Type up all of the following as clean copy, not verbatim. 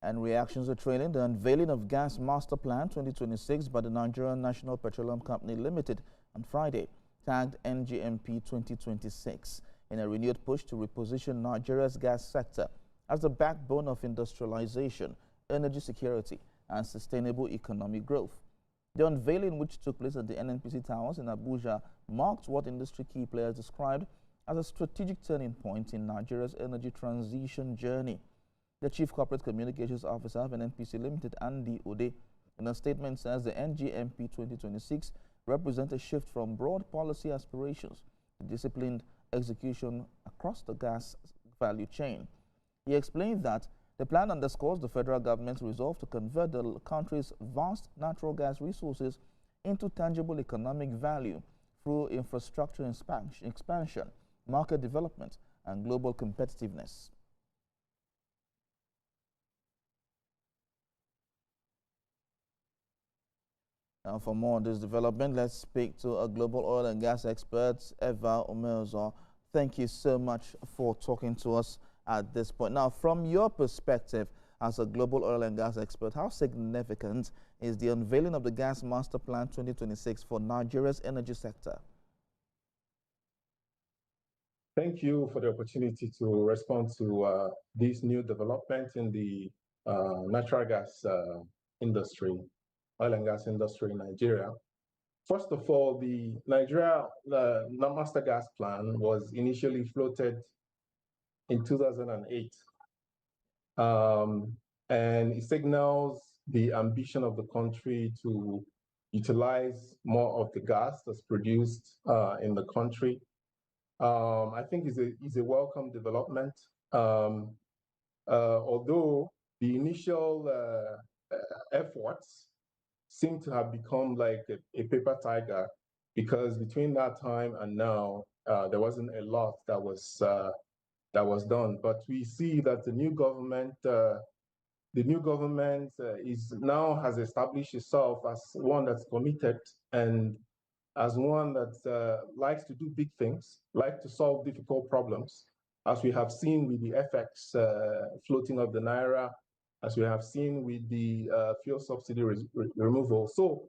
And reactions are trailing. The unveiling of Gas Master Plan 2026 by the Nigerian National Petroleum Company Limited on Friday, tagged NGMP 2026, in a renewed push to reposition Nigeria's gas sector as the backbone of industrialization, energy security, and sustainable economic growth. The unveiling, which took place at the NNPC Towers in Abuja, marked what industry key players described as a strategic turning point in Nigeria's energy transition journey. The Chief Corporate Communications Officer of NNPC Limited, Andy Ode, in a statement says the NGMP 2026 represents a shift from broad policy aspirations to disciplined execution across the gas value chain. He explained that the plan underscores the federal government's resolve to convert the country's vast natural gas resources into tangible economic value through infrastructure expansion, market development, and global competitiveness. Now, for more on this development, let's speak to a global oil and gas expert, Eva Omelzo. Thank you so much for talking to us at this point. Now, from your perspective as a global oil and gas expert, how significant is the unveiling of the Gas Master Plan 2026 for Nigeria's energy sector? Thank you for the opportunity to respond to this new development in the natural gas industry, oil and gas industry in Nigeria. First of all, the Nigeria Master Gas Plan was initially floated in 2008, and it signals the ambition of the country to utilize more of the gas that's produced in the country. I think is a welcome development, although the initial efforts seem to have become like a paper tiger, because between that time and now, there wasn't a lot that was done. But we see that the new government is now has established itself as one that's committed and as one that likes to do big things, like to solve difficult problems, as we have seen with the FX floating of the Naira, as we have seen with the fuel subsidy removal. So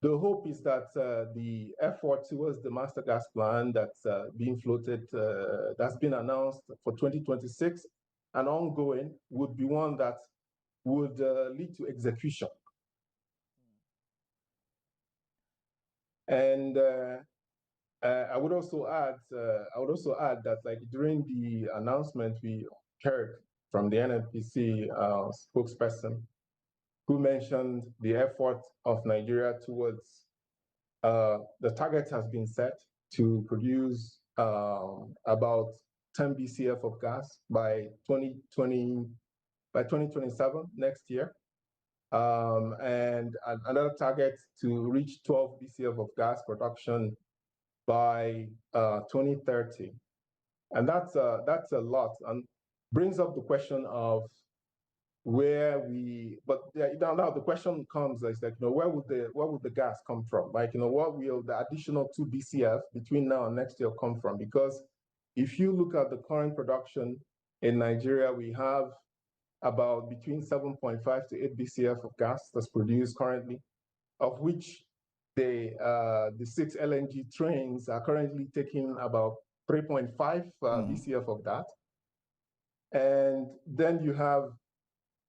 the hope is that the effort towards the Master Gas Plan that's being floated, that's been announced for 2026 and ongoing, would be one that would lead to execution. And I would also add that, like, during the announcement, we heard from the NNPC spokesperson, who mentioned the effort of Nigeria towards the target has been set to produce about 10 BCF of gas by 2027 next year, and another target to reach 12 BCF of gas production by 2030, and that's a lot, and brings up the question of where we. But now the question comes is like, where would the gas come from? Like, what will the additional 2 BCF between now and next year come from? Because if you look at the current production in Nigeria, we have about between 7.5 to 8 BCF of gas that's produced currently, of which the 6 LNG trains are currently taking about 3.5 BCF of that, and then you have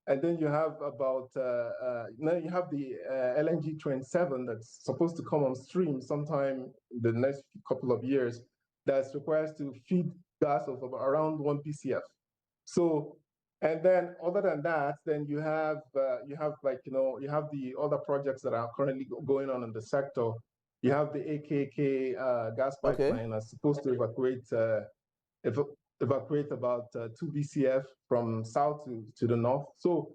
about now you have the LNG train 7 that's supposed to come on stream sometime in the next couple of years, that's required to feed gas of around 1 BCF. So, and then other than that, then you have you have the other projects that are currently going on in the sector. You have the AKK gas pipeline that's supposed to evacuate about 2 BCF from south to the north. So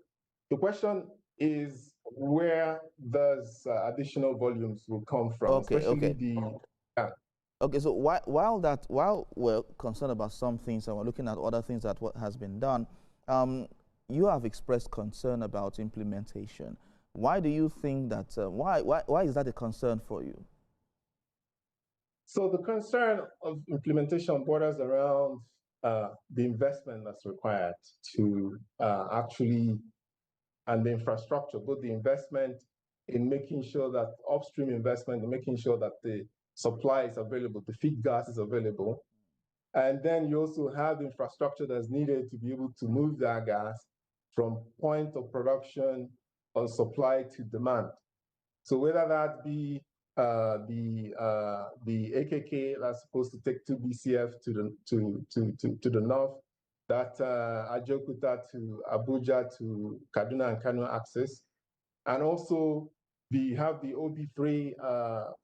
the question is, where does additional volumes will come from? Okay, so while we're concerned about some things and we're looking at other things that what has been done, you have expressed concern about implementation. Why do you think that? Why is that a concern for you? So the concern of implementation borders around the investment that's required to actually and the infrastructure, both the investment in making sure that upstream investment, in making sure that the supply is available, the feed gas is available. And then you also have infrastructure that's needed to be able to move that gas from point of production or supply to demand. So whether that be the AKK that's supposed to take 2 BCF to the north, that Ajaokuta to Abuja to Kaduna and Kano access, and also we have the OB3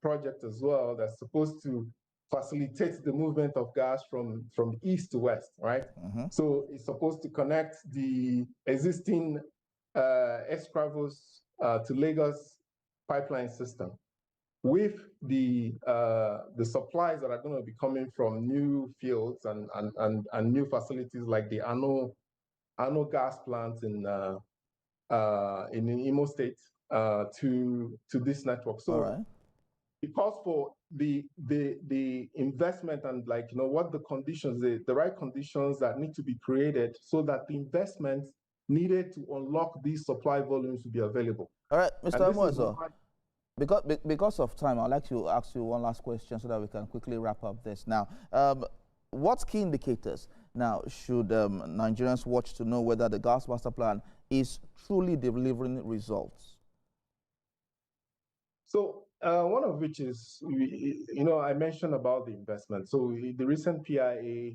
project as well that's supposed to facilitate the movement of gas from east to west, right? Mm-hmm. So it's supposed to connect the existing Escravos to Lagos pipeline system with the supplies that are going to be coming from new fields and new facilities like the Ano gas plant in Imo State to this network. So because for the investment and what the conditions, the right conditions that need to be created so that the investment needed to unlock these supply volumes to be available. All right, Mr. Amoezo, because of time, I'd like to ask you one last question so that we can quickly wrap up this. Now, what key indicators now should Nigerians watch to know whether the gas master plan is truly delivering results? So one of which is, I mentioned about the investment. So the recent PIA,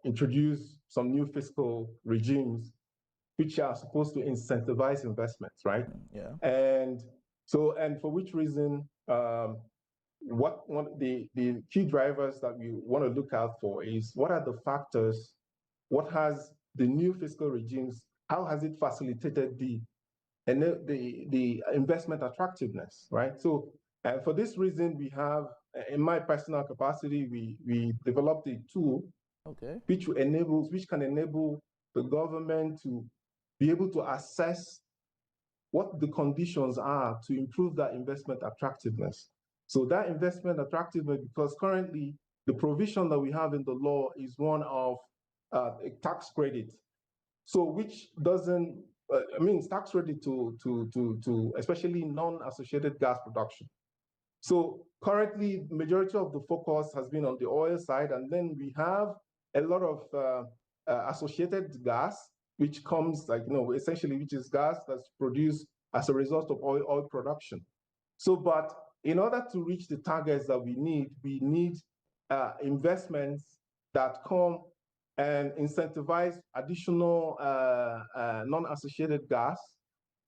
introduced some new fiscal regimes which are supposed to incentivize investments, right? Yeah. And for which reason, the key drivers that we want to look out for is what are the factors, what has the new fiscal regimes, how has it facilitated the investment attractiveness, right? So for this reason, we have, in my personal capacity, we developed a tool which can enable the government to be able to assess what the conditions are to improve that investment attractiveness. So that investment attractiveness, because currently the provision that we have in the law is one of a tax credit. So which doesn't, tax credit to especially non-associated gas production. So currently, majority of the focus has been on the oil side, and then we have a lot of associated gas, which comes essentially, which is gas that's produced as a result of oil production. So, but in order to reach the targets that we need investments that come and incentivize additional non-associated gas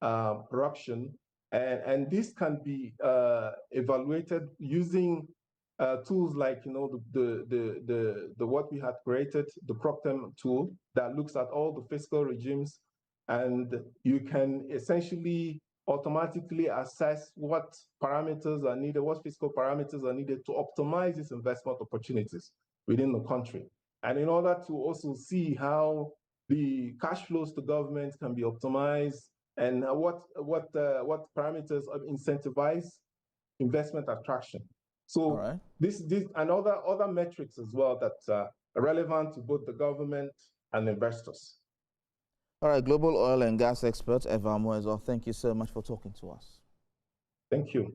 production. And this can be evaluated using tools like the what we had created, the Proctem tool that looks at all the fiscal regimes, and you can essentially automatically assess what parameters are needed, what fiscal parameters are needed to optimize these investment opportunities within the country. And in order to also see how the cash flows to government can be optimized and what parameters incentivize investment attraction. So this and other metrics as well that are relevant to both the government and investors. All right, global oil and gas expert Eva Amoezo, thank you so much for talking to us. Thank you.